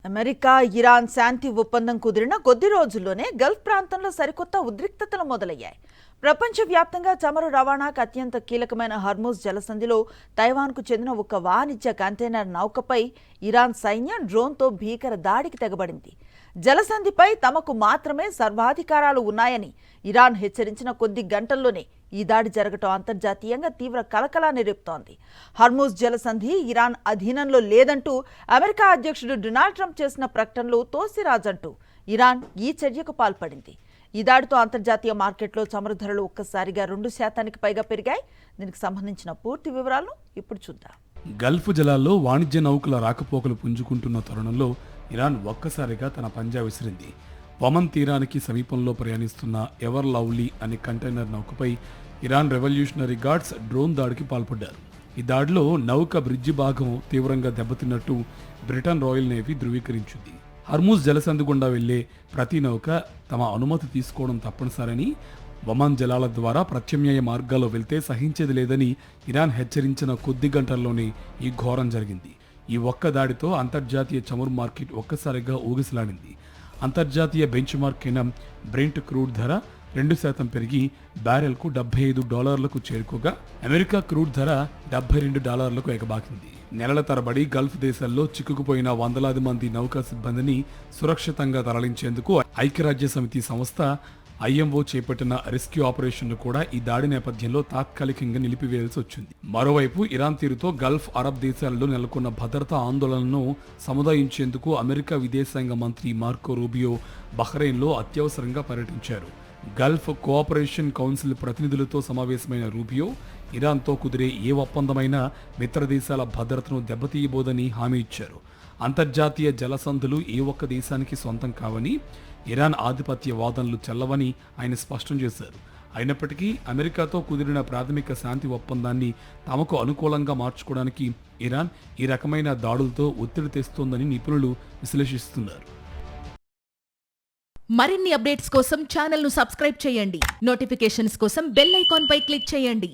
America Iran శాంతి ఒప్పందం కుదిరిన కొద్ది రోజుల్లోనే గల్ఫ్ ప్రాంతంలో సరికొత్త ఉద్రిక్తతలు మొదలయ్యాయి. ప్రపంచవ్యాప్తంగా చమురు రవాణాకు అత్యంత కీలకమైన హర్ముజ్ జలసంధిలో తైవాన్కు చెందిన ఒక వాణిజ్య కంటైనర్ నౌకపై ఇరాన్ సైన్యం డ్రోన్తో భీకర దాడికి తెగబడింది. జలసంధిపై తమకు మాత్రమే సర్వాధికారాలు ఉన్నాయని ఇరాన్ హెచ్చరించిన కొద్ది గంటల్లోనే ఈ దాడి జరగటం అంతర్జాతీయంగా తీవ్ర కలకలాన్ని రేపుతోంది. హర్ముజ్ జలసంధి ఇరాన్ అధీనంలో లేదంటూ అమెరికా అధ్యక్షుడు డొనాల్డ్ ట్రంప్ చేసిన ప్రకటనలు తోసిరాజంటూ ఇరాన్ ఈ చర్యకు పాల్పడింది. ఈ దాడితో అంతర్జాతీయ మార్కెట్లో చమురు ధరలు ఒక్కసారిగా 2% పైగా పెరిగాయి. దీనికి సంబంధించిన పూర్తి వివరాలను ఇప్పుడు చూద్దాం. గల్ఫ్ జలాల్లో వాణిజ్య నౌకల రాకపోకలు పుంజుకుంటున్న తరుణంలో ఇరాన్ ఒక్కసారిగా తన పంజా విసిరింది. ఒమన్ తీరానికి సమీపంలో ప్రయాణిస్తున్న ఎవర్ లవ్లీ అనే కంటైనర్ నౌకపై ఇరాన్ రెవల్యూషనరీ గార్డ్స్ డ్రోన్ దాడికి పాల్పడ్డారు. ఈ దాడిలో నౌక బ్రిడ్జి భాగం తీవ్రంగా దెబ్బతిన్నట్టు బ్రిటన్ రాయల్ నేవీ ధృవీకరించింది. హర్ముజ్ జలసంధి గుండా వెళ్లే ప్రతి నౌక తమ అనుమతి తీసుకోవడం తప్పనిసరని, ఒమన్ జలాల ద్వారా ప్రత్యామ్నాయ మార్గాల్లో వెళ్తే సహించేది లేదని ఇరాన్ హెచ్చరించిన కొద్ది గంటల్లోనే ఈ ఘోరం జరిగింది. ఈ ఒక్క దాడితో అంతర్జాతీయ చమురు మార్కెట్ ఒక్కసారిగా ఊగిసలాడింది. అంతర్జాతీయ బెంచ్ మార్క్ అయిన బ్రెంట్ క్రూడ్ ధర 2% పెరిగి బ్యారెల్కు $75 చేరుకోగా అమెరికా క్రూడ్ ధర $72 ఎగబాకింది. నెలల తరబడి గల్ఫ్ దేశాల్లో చిక్కుకుపోయిన వందలాది మంది నౌకా సిబ్బందిని సురక్షితంగా తరలించేందుకు ఐక్యరాజ్య సమితి సంస్థ IMO చేపట్టిన రెస్క్యూ ఆపరేషన్ను కూడా ఈ దాడి నేపథ్యంలో తాత్కాలికంగా నిలిపివేయాల్సి వచ్చింది. మరోవైపు ఇరాన్ తీరుతో గల్ఫ్ అరబ్ దేశాలలో నెలకొన్న భద్రతా ఆందోళనను సముదాయించేందుకు అమెరికా విదేశాంగ మంత్రి మార్కో రూబియో బహ్రెయిన్లో అత్యవసరంగా పర్యటించారు. గల్ఫ్ కోఆపరేషన్ కౌన్సిల్ ప్రతినిధులతో సమావేశమైన రూబియో ఇరాన్తో కుదిరే ఏ ఒప్పందమైనా మిత్ర దేశాల భద్రతను దెబ్బతీయబోదని హామీ ఇచ్చారు. అంతర్జాతీయ జలసంధులు ఏ ఒక్క దేశానికి సొంతం కావని, ఇరాన్ ఆధిపత్య వాదనలు చెల్లవని ఆయన స్పష్టం చేశారు. అయినప్పటికీ అమెరికాతో కుదిరిన ప్రాథమిక శాంతి ఒప్పందాన్ని తమకు అనుకూలంగా మార్చుకోవడానికి ఇరాన్ ఈ రకమైన దాడులతో ఒత్తిడి తెస్తోందని నిపుణులు విశ్లేషిస్తున్నారు. మరిన్ని అప్డేట్స్ కోసం ఛానల్ను సబ్స్క్రైబ్ చేయండి. నోటిఫికేషన్స్ కోసం బెల్ ఐకాన్ పై క్లిక్ చేయండి.